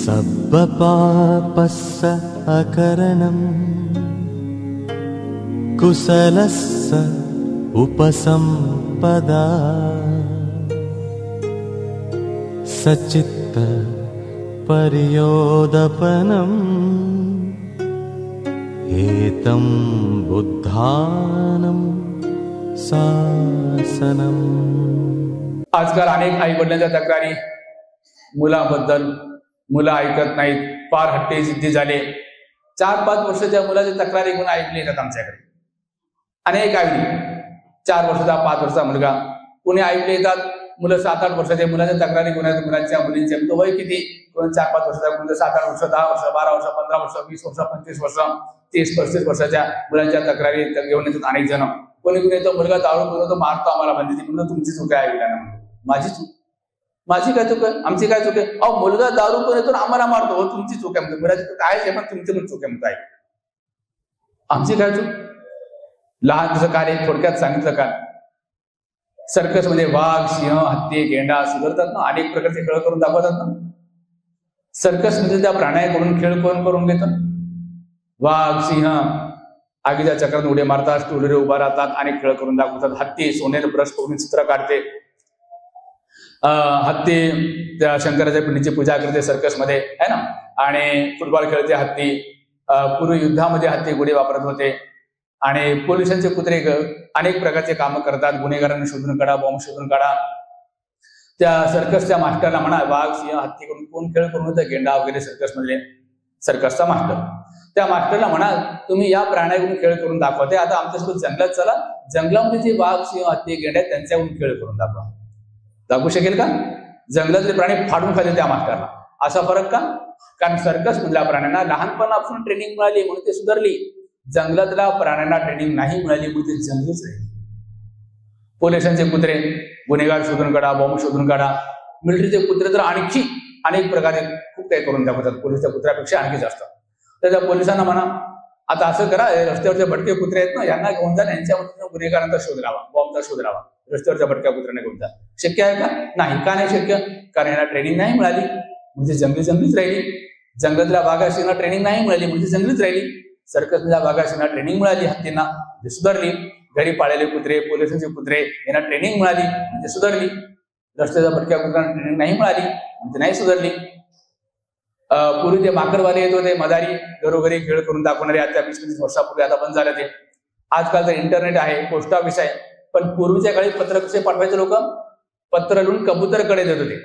सब्बपापस्स अकरणम् कुशलस्स उपसम्पदा सचित्त पर्योदपनम् एतं बुद्धानं शासनम्। आजकाल अनेक आई वडिलांच्या तक्रारी मुलाबद्दल, मुलं ऐकत नाहीत, फार हट्टी जिद्दी झाले। 4-5 वर्षाच्या मुलाची तक्रारी गुण ऐकली येतात आमच्याकडे। अनेक आई 4 वर्षाचा 5 वर्षाचा मुलगा कुणी ऐकले येतात। मुलं 7-8 वर्षाचे मुलाच्या तक्रारी गुण आहेत मुलांच्या मुलींचे। तो वय किती? कोण 4-5 वर्षाचा, कोण 7-8 वर्ष, 10 वर्ष, 12 वर्ष, 15 वर्ष, 20 वर्ष, 25 वर्ष, 30-35 वर्षाच्या मुलांच्या तक्रारी घेऊन येतात अनेक जण। कोणी तो मुलगा दारू पिऊन तो मारतो आम्हाला, म्हणजे ती म्हणून तुमची चूक आहे आईला ना, माझी चूक, माझी काय चूक आहे, आमची काय चूक आहे? अहो मुलगा दारू पिऊन येतो आम्हाला मारतो, हो तुमची चूक आहे, मुलाची चूक आहे पण तुमची पण चूक आहे म्हणतो, आमची काय चूक? लहान तुझं कार्य थोडक्यात सांगितलं का? सर्कस मध्ये वाघ, सिंह, हत्ती, गेंडा सुधारतात ना, अनेक प्रकारचे खेळ करून दाखवतात ना। सर्कस मध्ये त्या प्राण्याकडून खेळ कोण करून घेतात? वाघ, सिंह आगीच्या चक्रात उड्या मारतात, स्टूलवर उभा राहतात, अनेक खेळ करून दाखवतात। हत्ती सोनेचं ब्रश करून चित्र काढते, हत्ती त्या शंकराच्या पिंडीची पूजा करते सर्कस मध्ये, है ना। आणि फुटबॉल खेळते हत्ती। पूर्वी युद्धामध्ये हत्ती घोडे वापरत होते। आणि पोलिसांचे कुत्रे अनेक प्रकारचे काम करतात, गुन्हेगारांना शोधून काढा, बॉम्ब शोधून काढा। त्या सर्कसच्या मास्टरला म्हणा, वाघ, सिंह, हत्तीकडून कोण खेळ करून होतं? गेंडा वगैरे सर्कस मधले सर्कसचा मास्टर। त्या मास्टरला म्हणा, तुम्ही या प्राण्याकडून खेळ करून दाखवते, आता आमच्यासोबत जंगलात चला, जंगलामध्ये जे वाघ, सिंह, हत्ती, गेंडा त्यांच्याकडून खेळ करून दाखवा। दाखवू शकेल का? जंगलातले प्राणी फाडून खाते त्या मास्टरला। असा फरक का? कारण सर्कस मधल्या प्राण्यांना लहानपणापासून ट्रेनिंग मिळाली म्हणून ते सुधारली, जंगलातल्या प्राण्यांना ट्रेनिंग नाही मिळाली म्हणून ते जंगलीच राहिले। पोलिसांचे कुत्रे गुन्हेगार शोधून काढा, बॉम्ब शोधून काढा। मिलिटरीचे कुत्रे तर आणखी अनेक प्रकारे खूप काही करून दाखवतात, पोलिसच्या कुत्र्यापेक्षा आणखी जास्त। तर त्या पोलिसांना म्हणा, आता असं करा, रस्त्यावरचे भटके कुत्रे आहेत ना, यांना घेऊन जा, यांच्यामध्ये गुन्हेगारांचा शोध लावा, बॉम्बचा शोध लावा, रस्त्यावरच्या भटक्या कुत्र्यांना घेऊन जा। शक्य आहे का? नाही। का नाही शक्य? कारण यांना ट्रेनिंग नाही मिळाली म्हणजे जंगलीच राहिली। जंगलातल्या वाघाशींना ट्रेनिंग नाही मिळाली म्हणजे जंगलीच राहिली। सर्कसमधल्या वाघाशींना ट्रेनिंग मिळाली, हत्तींना म्हणजे सुधारली। घरी पाळलेले कुत्रे, पोलिसांचे कुत्रे यांना ट्रेनिंग मिळाली म्हणजे सुधारली। रस्त्याच्या भटक्या कुत्र्यांना ट्रेनिंग नाही मिळाली म्हणजे नाही सुधारली। पूर्वी ते माकडवाले येत होते, मदारी, घरोघरी खेळ करून दाखवणारे, आता 20-25 वर्षापूर्वी आता बंद झालं ते। आजकाल तर इंटरनेट आहे, पोस्ट ऑफिस आहे, पण पूर्वीच्या काळी पत्र कसे पाठवायचे लोक? पत्र लिहून कबूतरकडे देत होते।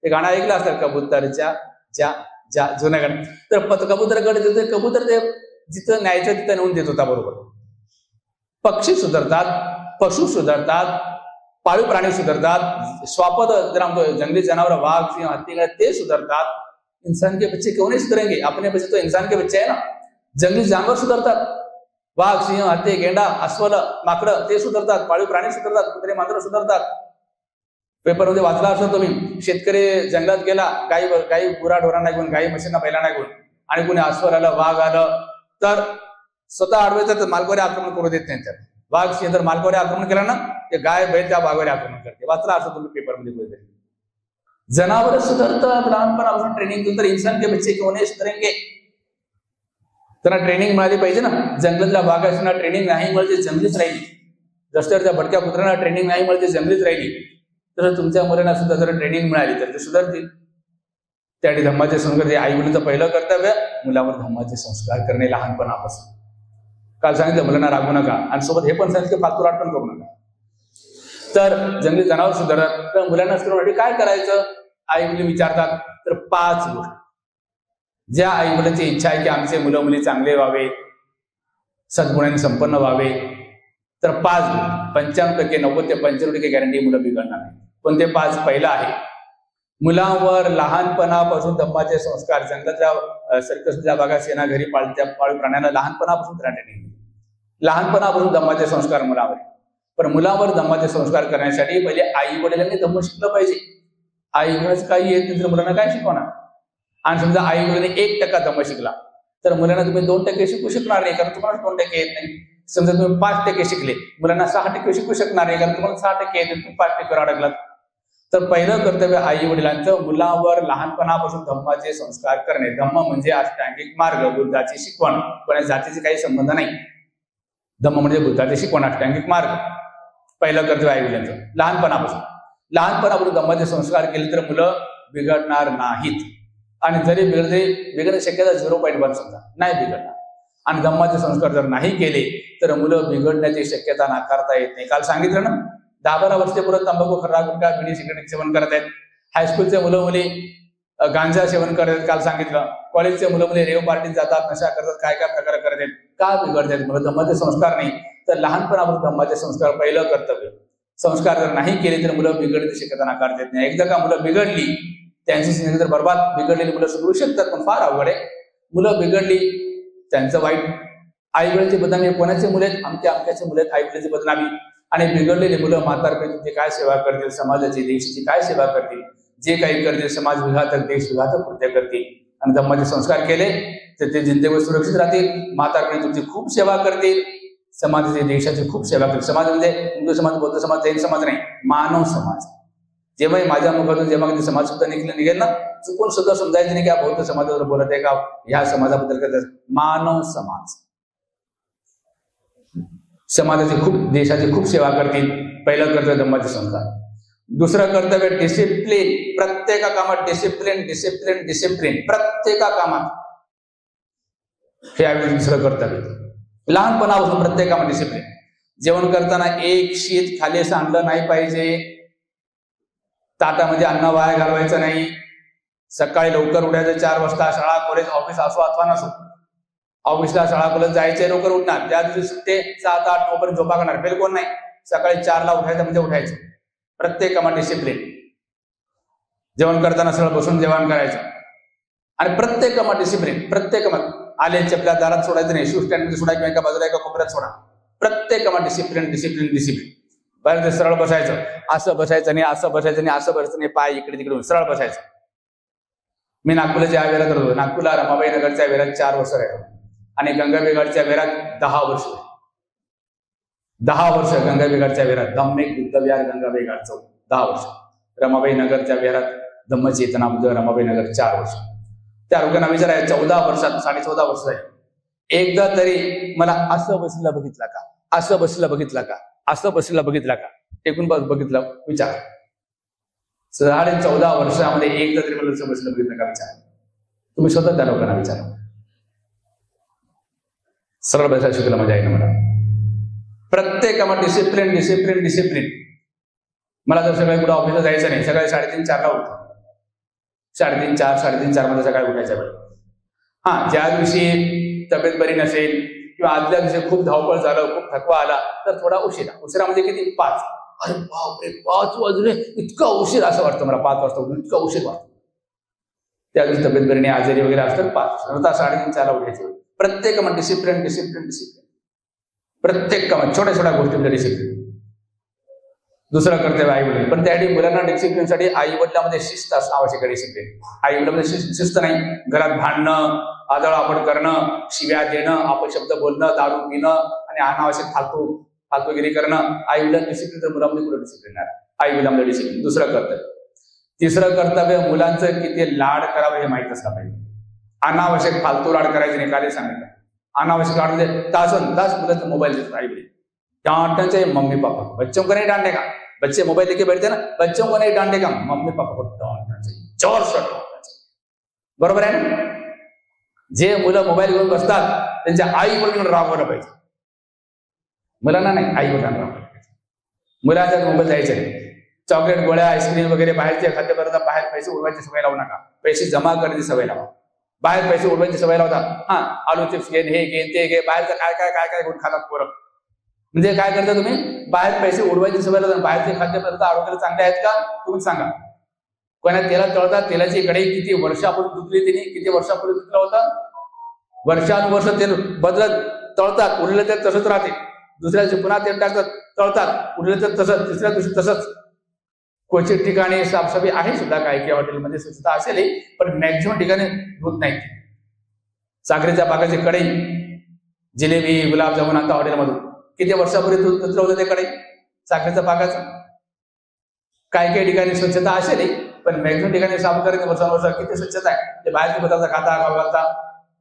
ते गाणं ऐकलं असेल, कबूतरच्या ज्या ज्या, जुनं गाणं। तर कबूतरकडे देत होते, कबूतर ते जिथं न्यायचं तिथं नेऊन देत होता बरोबर। पक्षी सुधारतात, पशु सुधारतात, पाळीव प्राणी सुधारतात, स्वापद जंगली जनावर वाघ, सिंह, हत्ती ते सुधारतात। इंसान के बच्चे क्यों नहीं सुधरेंगे? अपने बच्चे तो इंसान के बच्चे है ना। जंगली जानवर सुधारतात, वाघ, सिंह, हत्ती, गेंडा, अस्वल, माकडं ते सुधारतात, पाळीव प्राणी सुधारतात, कुत्रे मांजर सुधारतात। पेपरमध्ये वाचला असं तुम्ही, शेतकरी जंगलात गेला, गाई गुराढोरांना घेऊन, गाई म्हशींना बैलांना घेऊन, आणि कोणी अस्वल आलं, वाघ आलं तर स्वतः अडवायचं, तर मालकावर आक्रमण करू देत नाही। तर वाघ, सिंह जर मालकावर आक्रमण केलं ना, ते गाय बैल त्या वाघावर आक्रमण करते। वाचला असं तुम्ही पेपरमध्ये कुठेतरी। जनावर सुधारतात लहानपणापासून ट्रेनिंग देऊन, तर इंसान के बच्चे क्यों नहीं सुधरेंगे? त्यांना ट्रेनिंग मिळाली पाहिजे ना। जंगलातल्या वाघाशींना ट्रेनिंग नाही मिळते, जंगलीच राहिली। रस्त्यावरच्या भटक्या कुत्र्यांना ट्रेनिंग नाही मिळते, जंगलीच राहिली। तर तुमच्या मुलांना सुद्धा जर ट्रेनिंग मिळाली तर ते सुधारतील। त्यासाठी धम्माचे संस्कार, आई वडिलांचं पहिलं कर्तव्य मुलावर धम्माचे संस्कार करणे लहानपणापासून। काल सांगितलं मुलांना रागवू नका, आणि सोबत हे पण सांगितलं फालतू राट पण करू नका। तर जंगली जनावर सुधारत, तर मुलांना सुधारण्यासाठी काय करायचं? आई वडील विचारतात तर 5 गोष्टी, ज्या आई वडिलांची इच्छा आहे की आमचे मुलं मुली चांगले व्हावे, सद्गुणांनी संपन्न व्हावे, तर 5 95% 90 ते 95% गॅरंटी मुलं बिघडणार नाही। पण ते 5 पहिलं आहे, मुलांवर लहानपणापासून धम्माचे संस्कार। जंगलातल्या सर्कसच्या भागात सेना घरी पाळत्या पाळीव प्राण्यांना लहानपणापासून ट्रेनिंग, लहानपणापासून धम्माचे संस्कार मुलावर। पण मुलावर धम्माचे संस्कार करण्यासाठी पहिले आई वडिलांनी धम्म शिकलं पाहिजे। आई वडिलांचं काही येत नाही तर मुलांना काय शिकवणार? आणि समजा आई वडिलांनी 1% धम्म शिकला तर मुलांना तुम्ही 2% शिकू शकणार नाही, कारण तुम्हाला 2% येत नाही। समजा तुम्ही 5% शिकले, मुलांना 6% शिकू शकणार नाही, कारण तुम्हाला 6% येत, तुम्ही 5%वर अडकलात। तर पहिलं कर्तव्य आई वडिलांचं मुलांवर लहानपणापासून धम्माचे संस्कार करणे. धम्म म्हणजे अष्टांगिक मार्ग, बुद्धाची शिकवण, पण जातीचे काही संबंध नाही. धम्म म्हणजे बुद्धाची शिकवण, अष्टांगिक मार्ग. पहिलं कर्तव्य आई वडिलांचं लहानपणापासून धम्माचे संस्कार केले तर मुलं बिघडणार नाहीत. आणि जरी बिघडण्याची शक्यता 0.1 समजा, नाही बिघडणार. आणि धम्माचे संस्कार जर नाही केले तर मुलं बिघडण्याची शक्यता नाकारता येत नाही. काल सांगितलं ना, 10-12 वर्षापूर्वी तंबाखू, खर्रा, गुटखा, बिडी, सिगरेट सेवन करत आहेत. हायस्कूलचे मुलं मुली गांजा सेवन करत आहेत. काल सांगितलं, कॉलेजचे मुलं मुली रेव पार्टीत जातात, नशा करतात, काय काय प्रकार करत आहेत. का बिघडत आहेत? मुलं धम्माचे संस्कार नाही. तर लहानपणापासून धम्माचे संस्कार पहिलं कर्तव्य. संस्कार जर नाही केले तर मुलं बिघडण्याची शक्यता नाकारता येत नाही. एकदा का मुलं बिघडली, त्यांची जिंदगी तर बर्बाद. बिघडलेली मुलं सुधरू शकतात पण फार अवघड आहे. मुलं बिघडली, त्यांचं वाईट, आई वडिलांची बदनामी. कोणाचे मुले आहेत? आमच्याचे मुले आहेत, आई वडिलांची बदनामी. आणि बिघडलेली मुलं म्हातारपणी काय सेवा करतील? समाजाची, देशाची काय सेवा करतील? जे काही करतील समाज विघातक, देश विघातक कृत्य करतील. आणि धम्माचे संस्कार केले तर ते जिंदगीवर सुरक्षित राहतील. म्हातारपणी तुमची खूप सेवा करतील, समाजाची, देशाची खूप सेवा करतील. समाज म्हणजे हिंदू समाज, बौद्ध समाज, जैन समाज नाही, मानव समाज. जेव्हा माझ्या मुखातून जेव्हा कधी समाज सुद्धा निघेल ना, चुकून सुद्धा समजायचं नाही की हा बौद्ध समाजावर बोलत आहे का, ह्या समाजाबद्दल करतात. मानव समाज, समाजाची खूप, देशाची खूप सेवा करतील. पहिलं कर्तव्य धम्माचे संस्कार. दुसरं कर्तव्य डिसिप्लिन. प्रत्येका कामात डिसिप्लिन, डिसिप्लिन, डिसिप्लिन. प्रत्येका कामात हे आहे दुसरं कर्तव्य. लहानपणापासून प्रत्येक कामात डिसिप्लिन. जेवण करताना एक शीत खाली सांडलं नाही पाहिजे. ताटामध्ये अन्न वाया घालवायचं नाही. सकाळी लवकर उठायचं, 4 वाजता. शाळा, कॉलेज, ऑफिस असो अथवा नसो, ऑफिसला, शाळा, कॉलेज जायचे, लवकर उठणार. ज्या दिवशी सुट्टे 7, 8, 9 पर्यंत झोपा करणार. फेल कोण नाही. सकाळी 4ला उठायचं म्हणजे उठायचं. प्रत्येक कामात डिसिप्लिन. जेवण करताना सरळ बसून जेवण करायचं. आणि प्रत्येक कामात डिसिप्लिन. प्रत्येक कामात आले चपल्या दारात सोडायचं नाही, शू स्टँड मध्ये सोडायचं, एका बाजूला एका कोपऱ्यात सोडा. प्रत्येक कामात डिसिप्लिन, डिसिप्लिन, डिसिप्लिन. बरं, सरळ बसायचं, असं बसायचं नाही, असं बसायचं नाही, असं बसायचं नाही, पाय इकडे तिकडे सरळ बसायचं. मी नागपूरला ज्या वेळात राहतो, नागपूरला रमाबाई नगरच्या वेळात 4 वर्ष राहिलो आणि गंगावेघाटच्या वेळात 10 वर्ष. 10 वर्ष गंगावेघाटच्या वेळात, धम्मिक बुद्धविहार गंगावेघाट चौक 10 वर्ष. रमाबाई नगरच्या वेळात धम्मचेतना बुद्ध रमाबाई नगर 4 वर्ष. त्या लोकांना विचाराय 14 वर्षात 14.5 वर्ष आहे. एकदा तरी मला असं बसलं बघितला का, असं बसलं बघितला का, असं बसलं बघितला का, टेकून बघितलं, विचार. 14.5 वर्षामध्ये एकदा तरी मला असं बसलं बघितलं का, विचार. तुम्ही स्वतः त्या लोकांना विचारा. सरळ बसायला शिकलं माझ्या आईनं मला. प्रत्येक कामात डिसिप्लिन, डिसिप्लिन, डिसिप्लिन. मला जर सगळ्या कुठं ऑफिसला जायचं नाही, सकाळी 3:30-4ला उठतो. 3:30-4:30 मध्ये सकाळी उठायच्या वेळ. ज्या दिवशी तब्येत बरी नसेल किंवा आदल्या दिवशी खूप धावपळ झालं, खूप थकवा आला तर थोडा उशिरा म्हणजे किती 5. अरे बापरे, 5 वाजले, इतका उशीर असं वाटतं मला. 5 वाजता उठून इतका उशीर वाटतो. त्या दिवशी तब्येत बरी नाही, आजारी वगैरे असतात 5, 3:30-4ला उठायचं. प्रत्येक कामात डिसिप्लिन, डिसिप्लिन, डिसिप्लिन. प्रत्येक कामात छोट्या छोट्या गोष्टींमध्ये डिसिप्लिन. दुसरं कर्तव्य आई वडील. पण त्यासाठी मुलांना डिसिप्लिनसाठी आई वडिलांमध्ये शिस्त असणं आवश्यक आहे. डिसिप्लिन आई वडिलांमध्ये शिस्त नाही. घरात भांडणं, आदळआपड करणं, शिव्या देणं, अपशब्द बोलणं, दारू पिणं आणि अनावश्यक फालतूगिरी करणं. आई वडिलांना डिसिप्लिन तर मुलांमध्ये कुठे डिसिप्लिन आहे? आई वडिलांमध्ये डिसिप्लिन. दुसरं कर्तव्य. तिसरं कर्तव्य मुलांचं किती लाड करावं हे माहित असलं पाहिजे. अनावश्यक फालतू लाड करायचे नाही. काल सांगितलं, अनावश्यक लाड म्हणजे तासन तास मुलांचा मोबाईल देतात आई वडील. डांटना चाहिए मम्मी पापा, बच्चों को नहीं डांटे का. बच्चे मोबाइल लेके बैठते ना, बच्चों को नहीं डांटे का, मम्मी पापा को डांटना चाहिए, जोर से डांटना चाहिए. बरोबर आहे ना? जे मुलं मोबाईल घेऊन बसतात त्यांच्या आई वडिलांना रागवलं पाहिजे. मुलांना नाही, आई वडिलांना रागवलं पाहिजे. मुलांचा मोबाईल द्यायचा नाही. चॉकलेट, गोळ्या, आईस्क्रीम वगैरे बाहेरचे खाद्यपदार्थ, बाहेर पैसे उडवायची सवय लावू नका. पैसे जमा करण्याची सवय लावा. बाहेर पैसे उडवायची सवय लावता. आलू चिप्स घेन, हे घेन, ते घे, बाहेरचं काय घेऊन खातात पोरं. म्हणजे काय करता तुम्ही? बाहेर पैसे उडवायची सवय लावता. बाहेरचे खाद्यपदार्थ आरोग्याला चांगले आहेत का तुम्ही सांगा. कोणा तेलात तळतात, तेलाची कढई किती वर्षापूर्वी धुतली तिने, किती वर्षापूर्वी धुतला होता. वर्षानुवर्ष तेल बदलत तळतात, उरलेलं तेल तसंच राहते. दुसऱ्या दिवशी पुन्हा तेल टाकतात, तळतात, उरलेलं तेल तसंच, तिसऱ्या दिवशी तसंच. क्वचित ठिकाणी साफसफाई आहे सुद्धा, काही काही हॉटेलमध्ये स्वच्छता असेल, पण मॅक्झिमम ठिकाणी धुत नाही. साखरेच्या पाकाची कढई, जिलेबी, गुलाबजामुन आता हॉटेलमधून किती वर्षापूर्वी धुतलं होतं ते कढई साखरेच्या पाकाचं. काही काही ठिकाणी स्वच्छता असेल, पण मॅक्झिमम ठिकाणी साफ करणे वर्षानुवर्ष किती स्वच्छता आहे. ते बाहेरचे पदार्थ खाता खाऊ घालता,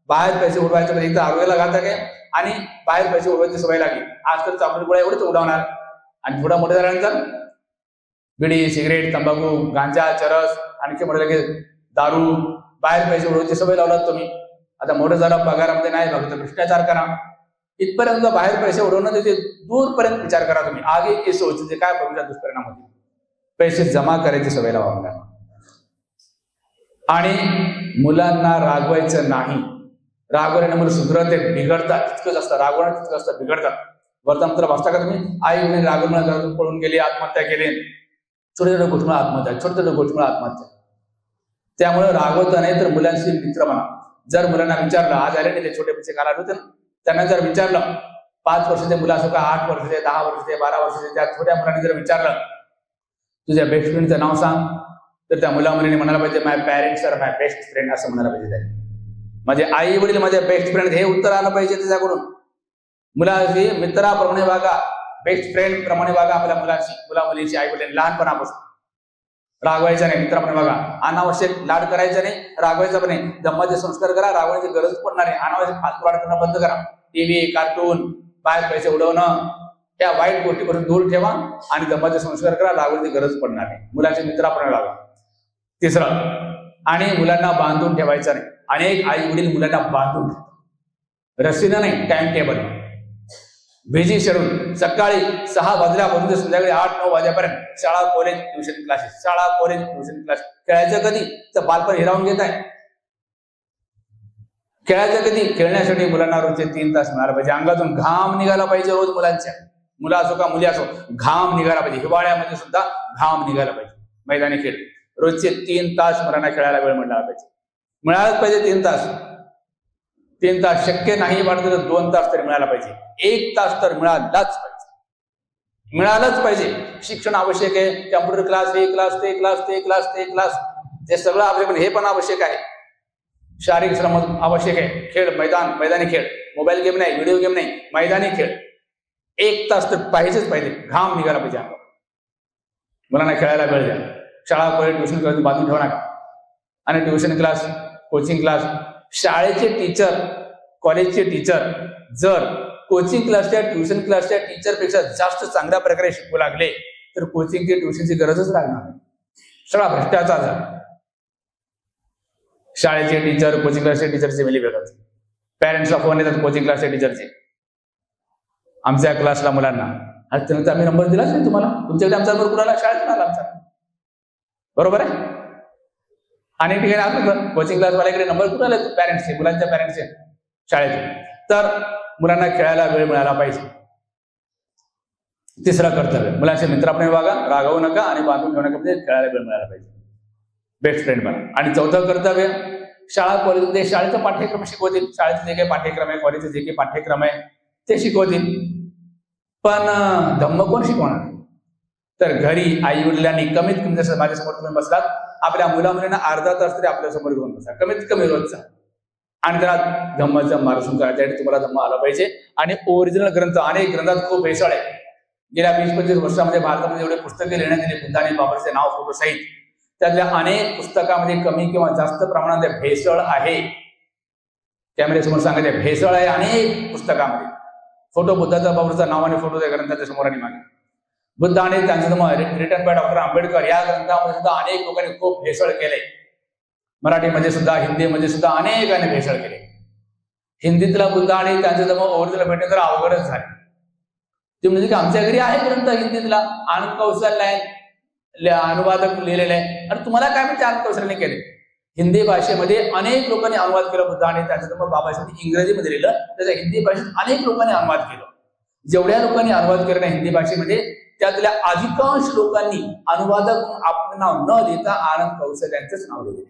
बाहेर पैसे उडवायचे म्हणजे एकदा आरोग्याला घातक आहे आणि बाहेर पैसे उडवायची सवय लागली. आज तर चांगली गोळ्या एवढंच उडवणार आणि थोडा मोठे झाल्यानंतर बिडी, सिगरेट, तंबाखू, गांजा, चरस, आणखी म्हटलं की दारू, बाहेर पैसे उडवायची सवय लावलात तुम्ही. आता मोठं झालं पगारामध्ये नाही फक्त भ्रष्टाचार करा. इथपर्यंत बाहेर पैसे उडवणं त्याचे दूरपर्यंत विचार करा तुम्ही. आगे के सोच काय भविष्यात दुष्परिणाम होते. पैसे जमा करायची सवय लावा आणि मुलांना रागवायचं नाही. रागवल्याने मुलं सुधरते, बिघडतात. तितकंच असतं रागवणं, तितकं असतं बिघडतात. वर्तमानपत्र वाचता का तुम्ही? आई वडील रागवून पळून गेली, आत्महत्या केली, छोट्या छोट्या गोष्टीमुळे आत्महत्या, छोट्या छोट्या गोष्टीमुळे आत्महत्या. त्यामुळे रागवता नाही तर मुलांशी मित्र म्हणा. जर मुलांना विचारलं, आज आले नाही ते छोटे बच्चे काल होते ना, त्यांना जर विचारलं, 5 वर्षाचे मुलं असो का 8 वर्षाचे, 10 वर्षाचे, 12 वर्षाचे, त्या छोट्या मुलांनी जर विचारलं तुझ्या बेस्ट फ्रेंडचं नाव सांग, तर त्या मुला मुलीने म्हणायला पाहिजे माय पॅरेंट्स आर माय बेस्ट फ्रेंड, असं म्हणायला पाहिजे. त्याने माझे आई वडील माझे बेस्ट फ्रेंड, हे उत्तर आलं पाहिजे त्याच्याकडून. मुलाशी मित्राप्रमाणे वागा, बेस्ट फ्रेंड प्रमाणे वागा आपल्या मुलांशी, मुला मुलींची आई वडील लहानपणापासून. रागवायचं नाही, मित्राप्रमाणे वागा. अनावश्यक लाड करायचं नाही, रागवायचं पण नाही. धम्माचे संस्कार करा, रागवायची गरज पडणार नाही. अनावश्यक फालतू लाड करणं बंद करा. टीव्ही, कार्टून, बाहेर पैसे उडवणं, त्या वाईट गोष्टीपासून दूर ठेवा आणि धम्माचे संस्कार करा, रागवायची गरज पडणार नाही. मुलांच्या मित्राप्रमाणे वागा. तिसरं, आणि मुलांना बांधून ठेवायचं नाही. अनेक आई वडील मुलांना बांधून ठेवतात, रस्सीनं नाही, टाइम टेबल, बिझी शेड्यूल. सकाळी 6 वाजल्यापासून संध्याकाळी 8-9 वाजेपर्यंत शाळा, कॉलेज, ट्युशन क्लासेस, शाळा, कॉलेज, ट्युशन क्लास. खेळायचं कधी? तर बालपण हिरावून घेत आहे. खेळायचं कधी? खेळण्यासाठी मुलांना रोजचे 3 तास मिळाला पाहिजे. अंगातून घाम निघाला पाहिजे रोज मुलांच्या. मुलं असो का मुली असो, घाम निघाला पाहिजे. हिवाळ्यामध्ये सुद्धा घाम निघाला पाहिजे. मैदानी खेळ रोजचे 3 तास मुलांना खेळायला वेळ मिळाला पाहिजे. मिळालाच पाहिजे 3 तास. 3 तास शक्य नाही वाटतं तर 2 तास तरी मिळाला पाहिजे. 1 तास तर मिळालाच पाहिजे, मिळालंच पाहिजे. शिक्षण आवश्यक आहे. कम्प्युटर क्लास, हे क्लास, ते क्लास, ते क्लास, ते क्लास, ते सगळं आवश्यक, पण हे पण आवश्यक आहे. शारीरिक श्रम आवश्यक आहे. खेळ, मैदानी खेळ, मोबाईल गेम नाही, व्हिडिओ गेम नाही, मैदानी खेळ 1 तास तर पाहिजेच पाहिजे. घाम निघाला पाहिजे अंगावर. मुलांना खेळायला वेळ द्या. शाळा, कॉलेज, ट्युशन क्लास बांधून ठेवा नका. आणि ट्युशन क्लास, कोचिंग क्लास, शाळेचे टीचर, कॉलेजचे टीचर जर कोचिंग क्लासच्या, ट्युशन क्लासच्या टीचरपेक्षा जास्त चांगल्या प्रकारे शिकवू लागले तर कोचिंगची, ट्युशनची गरजच लागणार नाही. सगळा भ्रष्टाचार झाला. शाळेचे टीचर, कोचिंग क्लासचे टीचरचे वेळी वेगळंच. पॅरेंट्सला फोन येतात कोचिंग क्लासच्या टीचरचे, आमच्या क्लासला मुलांना, आज त्यानंतर आम्ही नंबर दिलाच नाही तुम्हाला, तुमच्याकडे आमचा नंबर कुणाला? शाळेत आला आमचा. बरोबर आहे. अनेक ठिकाणी असं कोचिंग क्लासवाल्याकडे नंबर कुठे आले? पॅरेंट्सचे, मुलांच्या पॅरेंट्सचे, शाळेचे. तर मुलांना खेळायला वेळ मिळाला पाहिजे. तिसरं कर्तव्य, मुलांच्या मित्राप्रमाणे वागा, रागवू नका आणि बांधून ठेवू नका, म्हणजे खेळायला वेळ मिळाला पाहिजे. बेस्ट फ्रेंड बना. आणि चौथं कर्तव्य, शाळा, कॉलेजमध्ये शाळेचा पाठ्यक्रम शिकवतील. शाळेचे जे काही पाठ्यक्रम आहे, कॉलेजचे जे काही पाठ्यक्रम आहे ते शिकवतील, पण धम्म कोण शिकवणार? तर घरी आई वडिलांनी कमीत कमी, जसं माझ्यासमोर तुम्ही बसलात, आपल्या मुलामुलींना अर्धा तास तरी आपल्या समोर घेऊन बसा, कमीत कमी रोजचा. आणि त्याला धम्माचं मार्गदर्शन करायचं. तुम्हाला धम्म आला पाहिजे. आणि ओरिजिनल ग्रंथ, अनेक ग्रंथात खूप भेसळ आहे. गेल्या 20-25 वर्षामध्ये भारतामध्ये एवढे पुस्तके लिहिण्यात आली बुद्धाने बाबाचे नाव, फोटो सहित. त्यातल्या अनेक पुस्तकामध्ये कमी किंवा जास्त प्रमाणात भेसळ आहे. कॅमेऱ्यासमोर सांगायचे भेसळ आहे अनेक पुस्तकामध्ये. फोटो बुद्धाचा, बाबाचं नाव आणि फोटो त्या ग्रंथाच्या समोर आणि मागे. बुद्ध आणि त्यांचं धम्म रिटन बाय डॉक्टर आंबेडकर या ग्रंथामध्ये सुद्धा अनेक लोकांनी खूप भेसळ केले. मराठीमध्ये सुद्धा, हिंदीमध्ये सुद्धा अनेकांनी भेसळ केले. हिंदीतला बुद्ध आणि त्यांचं धम्म ओरिजिनल भेटणे तर अवघडच झाले. ते म्हणजे की आमच्या घरी आहे ग्रंथ हिंदीतला, आनंद कौशल्य अनुवादक लिहिलेले आहे. आणि तुम्हाला काय माहिती आनंद कौशल्याने केले? हिंदी भाषेमध्ये अनेक लोकांनी अनुवाद केला बुद्ध आणि त्यांचं धम्म बाबासाहेबांनी इंग्रजीमध्ये लिहिलं, त्याचा हिंदी भाषेत अनेक लोकांनी अनुवाद केला. जेवढ्या लोकांनी अनुवाद केलं ना हिंदी भाषेमध्ये, त्यातल्या अधिकांश लोकांनी अनुवादक आपलं नाव न देता आनंद कौशल यांचंच नाव दिले.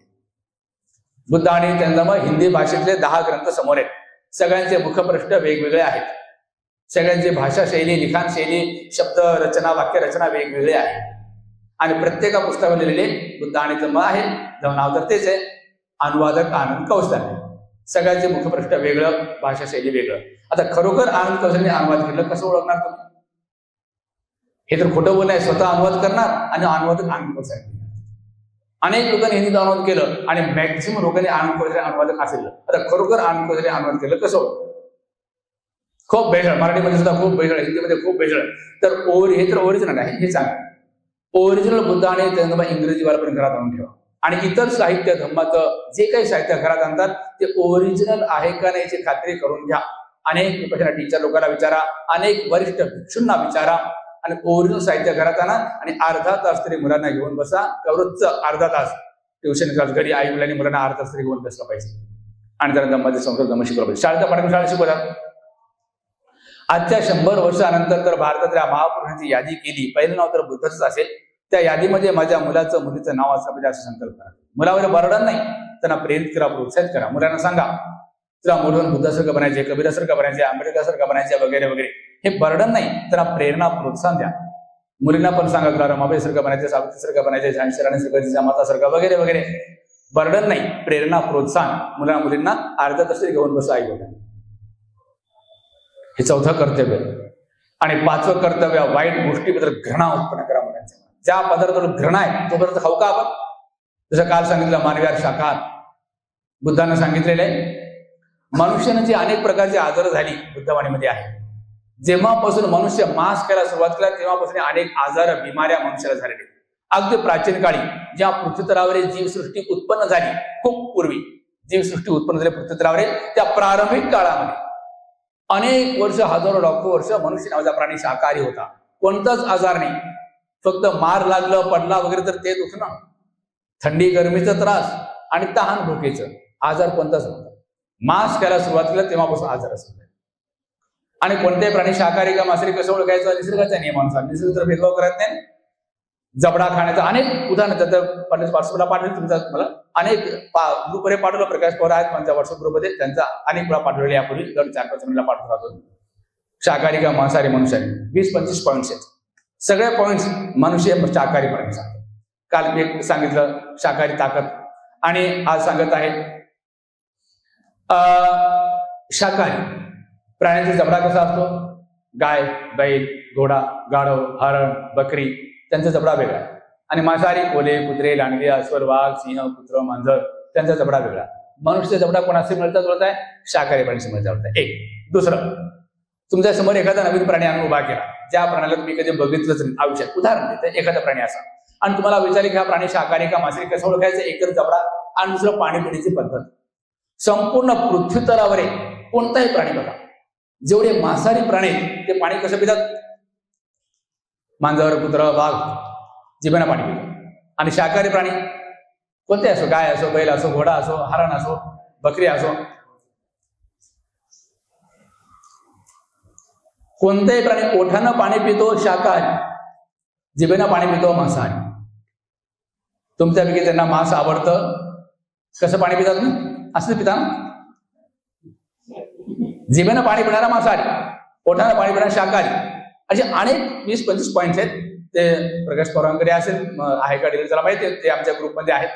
बुद्ध आणि त्यांचा हिंदी भाषेतले 10 ग्रंथ समोर आहेत. सगळ्यांचे मुखपृष्ठ वेगवेगळे आहेत. सगळ्यांची भाषा शैली, लिखाण शैली, शब्द रचना, वाक्य रचना वेगवेगळे आहे. आणि प्रत्येका पुस्तकावर लिहिलेले बुद्ध आणि धम्म आहे. नाव तर तेच आहे, अनुवादक आनंद कौशल. सगळ्यांचे मुखपृष्ठ वेगळं, भाषा शैली वेगळं. आता खरोखर आनंद कौशलने अनुवाद केलं कसं ओळखणार तुम्ही? हे तर खोटं बोलणं आहे. स्वतः अनुवाद करणार आणि अनुवादक आनंद. अनेक लोकांनी हिंदीत अनुवाद केलं आणि मॅक्झिमम लोकांनी आनंद अनुवादक असेल. आता खरोखर आनंद अनुवाद केलं कसं होतं? खूप भेसळ. मराठीमध्ये सुद्धा खूप भेसळ, हिंदीमध्ये खूप भेसळ. तर हे तर ओरिजिनल आहे, हे सांगा. ओरिजिनल बुद्ध आणि त्यांना इंग्रजीवाला पण घरात आणून ठेवा. आणि इतर साहित्य धम्माचं जे काही साहित्य घरात आणतात ते ओरिजिनल आहे का नाही याची खात्री करून घ्या. अनेक टीचर लोकांना विचारा, अनेक वरिष्ठ भिक्षूंना विचारा आणि ओरिजिनल साहित्य घरात आणा आणि अर्धा तास तरी मुलांना घेऊन बसा. रोजचं अर्धा तास ट्युशन क्लास, घरी आई मुलांनी मुलांना अर्धा तास तरी घेऊन बसला पाहिजे आणि त्यांना धम्माचे संस्कृत धम्म शिकवलं पाहिजे. शाळेचा पाठवून शाळा शिकवतात. आजच्या 100 वर्षानंतर तर भारतातल्या महापुरुषांची यादी केली, पहिलं नाव तर बुद्धच असेल. त्या यादीमध्ये माझ्या मुलाचं मुलीचं नाव असं पाहिजे असं संकल्प करा. मुलावर बर्डन नाही, त्यांना प्रेरित करा, प्रोत्साहित करा. मुलांना सांगा तुला मोठं बुद्धासारखं बनायचे, कबीरासारखं बनायचे, आंबेडकरसारखं बनायचे वगैरे वगैरे. हे बर्डन नाही, त्यांना प्रेरणा प्रोत्साहन द्या. मुलींना पण सांगा तुला रमाबाईसारखं बनायचे, सावित्रीसारखं बनायचे, झांसी राणीसारखं, जिजामातासारखं वगैरे वगैरे. बर्डन नाही, प्रेरणा प्रोत्साहन. मुलींना अर्धा तास तरी घेऊन बसा आई वडिलांना. हे 4थं कर्तव्य. आणि 5वं कर्तव्य, वाईट गोष्टीबद्दल घृणा उत्पन्न करा मुलांच्या. ज्या पदार्थावर घृणा आहे तो पदार्थ खाऊ का आपण? जसं काल सांगितलं मानवीय शाकाहार. बुद्धांना सांगितलेलं आहे मनुष्यानं जी अनेक प्रकारची आजार झाली बुद्धवाणीमध्ये आहे. जेव्हापासून मनुष्य मांस खायला सुरुवात केला तेव्हापासून अनेक आजार, बिमाऱ्या मनुष्याला झालेल्या. अगदी प्राचीन काळी ज्या पृथ्वीतलावर जीवसृष्टी उत्पन्न झाली, खूप पूर्वी जीवसृष्टी उत्पन्न झाली पृथ्वीतलावर, त्या प्रारंभिक काळामध्ये अनेक वर्ष, हजारो लाखो वर्ष मनुष्य नावाचा प्राणी शाकाहारी होता. कोणताच आजार नाही. फक्त मार लागलं, पडला वगैरे तर ते दुखणं, थंडी गरमीचा त्रास आणि तहान भुकेचं, आजार कोणताच नव्हता. मांस खायला सुरुवात केला तेव्हापासून आजार असतो. आणि कोणत्याही प्राणी शाकाहारी का मांसाहारी कसं ओळखायचं? निसर्गाच्या नियमानुसार. निसर्ग तर भेदभाव करत नाही. जबडा खाण्याचं अनेक उदाहरण व्हॉट्सअपला पाठवलं तुमचा मला अनेक ग्रुपमध्ये पाठवलं. प्रकाश पवार आहेत माझ्या व्हॉट्सअप ग्रुपमध्ये, त्यांचा अनेक वेळा पाठवलेले यापूर्वी दर 4-5 मिनिटला पाठवत राहतो. शाकाहारी का मांसाहारी मनुष्य 20-25 पॉईंट्स आहेत. सगळे पॉईंट्स मनुष्य शाकाहारी प्राणी सांगतात. काल मी एक सांगितलं शाकाहारी ताकद, आणि आज सांगत आहे शाकाहारी प्राण्यांचा जबडा कसा असतो? गाय, बैल, घोडा, गाढव, हरण, बकरी, त्यांचा जबडा वेगळा. आणि मांसाहारी कोले, कुत्रे, लांडगे, अस्वल, वाघ, सिंह, कुत्र, मांजर, त्यांचा जबडा वेगळा. मनुष्याचा जबडा कोणाशी मिळता जुळत आहे? शाकाहारी प्राण्याशी मिळता जुळत आहे. एक. दुसरं, तुमच्या समोर एखादा नवीन प्राणी आणून उभा केला, ज्या प्राण्याला तुम्ही कधी बघितलंच नाही आयुष्यात, उदाहरण देते एखादा प्राणी असा, आणि तुम्हाला विचारले की हा प्राणी शाकाहारी का मांसाहारी, कसं ओळखायचं? एकतर जबडा आणि दुसरं पाणी पिण्याची पद्धत. संपूर्ण पृथ्वी तलावर कोणताही प्राणी बघा, जेवढे मांसाहारी प्राणी ते पाणी कसं पितात? मांजर, कुत्र, वाघ जिभेनं पाणी पितात. आणि शाकाहारी प्राणी कोणते असो, गाय असो, बैल असो, घोडा असो, हरण असो, बकरी असो, कोणताही प्राणी ओठानं पाणी पितो शाकाहारी, जिभेनं पाणी पितो मांसाहारी. तुमच्यापैकी त्यांना मांस आवडतं, कसं पाणी पितात ना? असं पिता. जिभेनं पाणी पिणारा मांसाहारी, ओठानं पाणी पिणारा शाकाहारी. असे अनेक 20-25 पॉईंट्स आहेत. ते प्रकाश पवारांकडे असेल, आहे का डिलीट झाला माहिती, ते आमच्या ग्रुपमध्ये आहेत,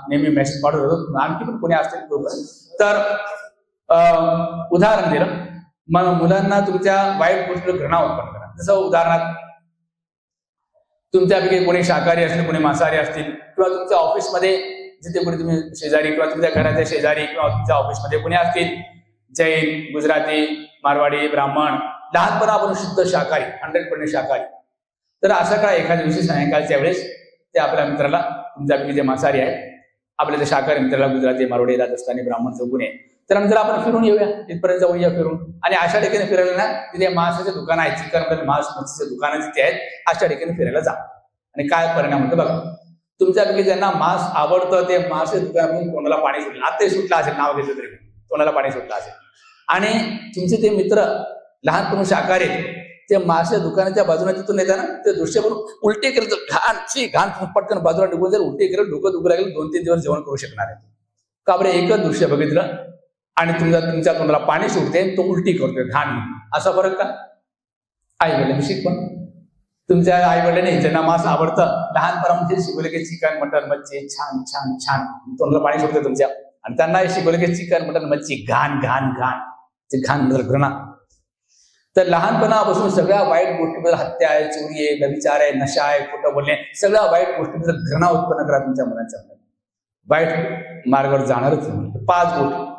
नेहमी मेसेज पाठवत होतो. आणखी पण कोणी असतील ग्रुप. तर उदाहरण दिलं, मग मुलांना तुमच्या वाईट गोष्टीला घृणा उत्पन्न करा. जसं उदाहरणार्थ तुमच्यापैकी कोणी शाकाहारी असतील, कोणी मांसाहारी असतील, किंवा तुमच्या ऑफिसमध्ये जिथे कोणी तुम्ही शेजारी किंवा तुमच्या घराच्या शेजारी किंवा तुमच्या ऑफिसमध्ये कोणी असतील, जैन, गुजराती, मारवाडी, ब्राह्मण, लहानपणापासून शुद्ध शाकाहारी, 100% शाकाहारी. तर अशा काळ एखाद्या दिवशी सायंकाळच्या वेळेस ते आपल्या मित्राला, तुमच्यापैकी जे मांसाहारी आहेत, आपल्या त्या शाकाहारी मित्राला, गुजराती, मारवाडी, राजस्थानी, ब्राह्मण चौकून आहे, तर मित्र आपण फिरून येऊया, तिथपर्यंत जाऊया फिरून. आणि अशा ठिकाणी फिरायला ना, तिथे मांसाचे दुकान आहेत, चिकन, मांस, मच्छीचे दुकानं जिथे आहेत, अशा ठिकाणी फिरायला जा. आणि काय परिणाम होतो बघा. तुमच्यापैकी ज्यांना मांस आवडतं ते मांसाचे दुकानातून कोणाला पाणी सुटलं, आता सुटलं असेल, नाव घेतलं तरी कोणाला पाणी सुटलं असेल. आणि तुमचे ते मित्र लहानपणी शाकाहारी, ते मासे दुकानाच्या बाजूने तिथून येताना ते दृश्य करून उलटे केलं तर घाण पटकन बाजूला निघून जाईल. उलटे केलं, डोकं दुखू लागेल, 2-3 दिवस जेवण करू शकणार आहे. का बरं? एकच दृश्य बघितलं आणि तुमच्या तोंडाला पाणी सुटते, तो उलटी करतोय घाण. असा फरक का? आई वडिलांनी शिकवण. तुमच्या आई वडिलांनी ज्यांना मांस आवडतं, लहानपणामध्ये शिकवले की चिकन, मटन, मच्छी छान छान छान, तोंडाला पाणी सुटते तुमच्या. आणि त्यांना शिकवले की चिकन, मटन, मच्छी घाण घाण घाण, ते घाण घृणा. तर लहानपणापासून सगळ्या वाईट गोष्टीबद्दल, हत्या आहे, चोरी आहे, व्यभिचार आहे, नशा आहे, खोटं बोलणे, सगळ्या वाईट गोष्टीबद्दल घृणा उत्पन्न करा तुमच्या मुलांच्या मध्ये. वाईट मार्गावर जाणारच नाही. 5 गोष्टी.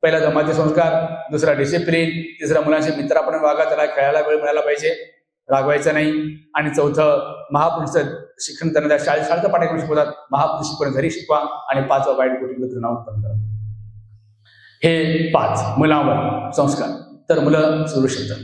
पहिला जमाती संस्कार, दुसरा डिसिप्लिन, तिसरा मुलांशी मित्रापणे वागा, त्याला खेळायला वेळ मिळाला पाहिजे, रागवायचं नाही, आणि चौथं महापुरुषाचं शिक्षण त्यांना शाळेचा पाठ्यक्रम शिकवतात, महापुरुष शिकवण घरी शिकवा, आणि 5 वाईट गोष्टीबद्दल घृणा उत्पन्न करा. हे 5 मुलांवर संस्कार तर मुलं सुरू शकतात.